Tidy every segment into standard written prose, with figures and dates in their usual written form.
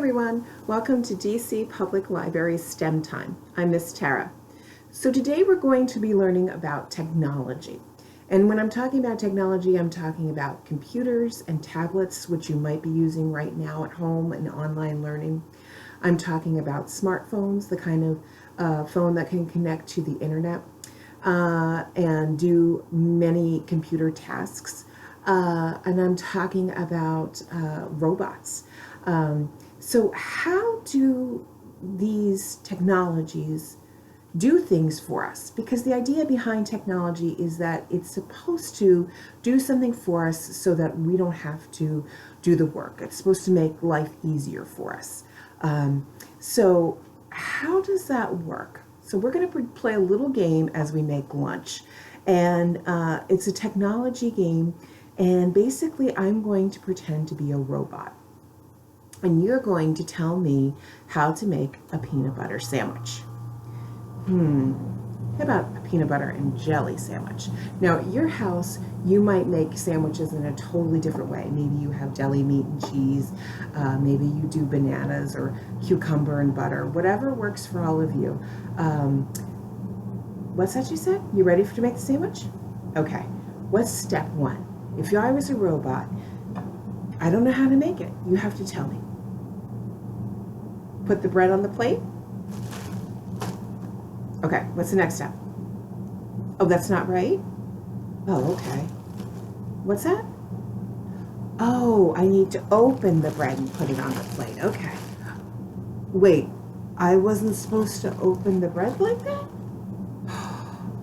everyone, welcome to DC Public Library STEM Time. I'm Miss Tara. So today we're going to be learning about technology. And when I'm talking about technology, I'm talking about computers and tablets, which you might be using right now at home and online learning. I'm talking about smartphones, the kind of phone that can connect to the internet and do many computer tasks. And I'm talking about robots. So how do these technologies do things for us? Because the idea behind technology is that it's supposed to do something for us so that we don't have to do the work. It's supposed to make life easier for us. So how does that work? So we're going to play a little game as we make lunch. And it's a technology game. And basically, I'm going to pretend to be a robot. And you're going to tell me how to make a peanut butter sandwich. How about a peanut butter and jelly sandwich? Now, at your house, you might make sandwiches in a totally different way. Maybe you have deli meat and cheese. Maybe you do bananas or cucumber and butter. Whatever works for all of you. What's that you said? You ready to make the sandwich? Okay. What's step one? If I was a robot, I don't know how to make it. You have to tell me. Put the bread on the plate. Okay, what's the next step? Oh, that's not right? Oh, okay. What's that? Oh, I need to open the bread and put it on the plate. Okay. Wait, I wasn't supposed to open the bread like that?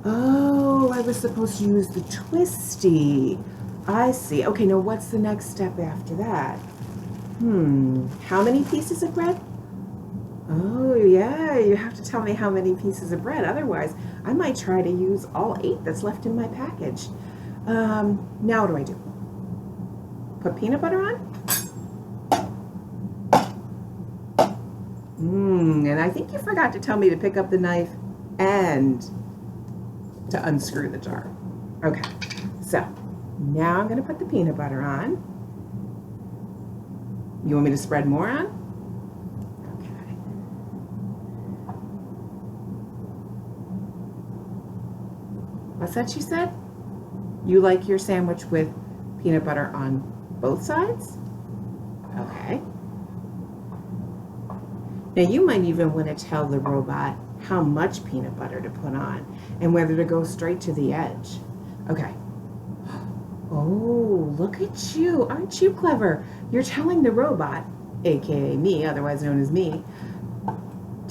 Oh, I was supposed to use the twisty. I see. Okay, now what's the next step after that? How many pieces of bread? Oh, yeah, you have to tell me how many pieces of bread. Otherwise, I might try to use all 8 that's left in my package. Now what do I do? Put peanut butter on? And I think you forgot to tell me to pick up the knife and to unscrew the jar. Okay, so now I'm going to put the peanut butter on. You want me to spread more on? Okay. What's that you said? You like your sandwich with peanut butter on both sides? Okay. Now you might even want to tell the robot how much peanut butter to put on and whether to go straight to the edge. Okay. Oh, look at you. Aren't you clever? You're telling the robot, aka me, otherwise known as me,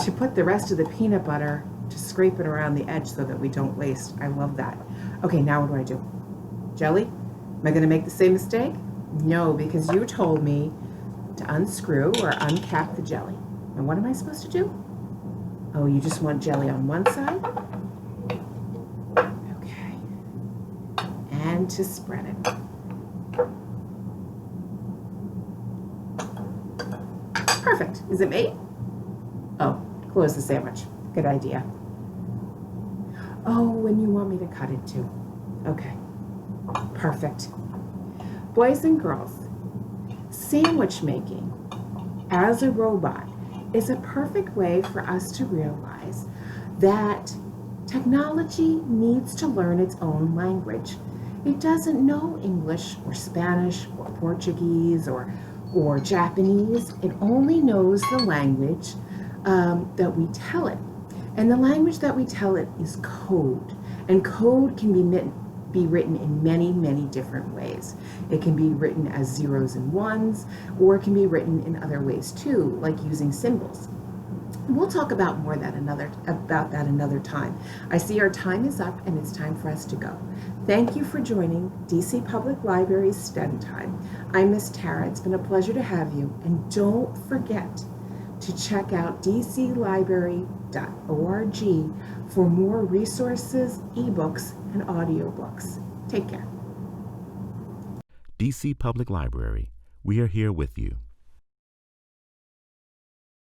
to put the rest of the peanut butter to scrape it around the edge so that we don't waste. I love that. Okay, now what do I do? Jelly? Am I going to make the same mistake? No, because you told me to unscrew or uncap the jelly. And what am I supposed to do? Oh, you just want jelly on one side? Okay. And to spread it. Perfect. Is it made? Oh, close the sandwich. Good idea. Oh, and you want me to cut it too. Okay. Perfect. Boys and girls, sandwich making as a robot is a perfect way for us to realize that technology needs to learn its own language. It doesn't know English or Spanish or Portuguese or Japanese. It only knows the language that we tell it. And the language that we tell it is code. And code can be written in many, many different ways. It can be written as zeros and ones, or it can be written in other ways too, like using symbols. We'll talk about that another time. I see our time is up and it's time for us to go. Thank you for joining DC Public Library's STEM Time. I'm Miss Tara. It's been a pleasure to have you. And don't forget to check out dclibrary.org for more resources, ebooks, and audiobooks. Take care. DC Public Library. We are here with you.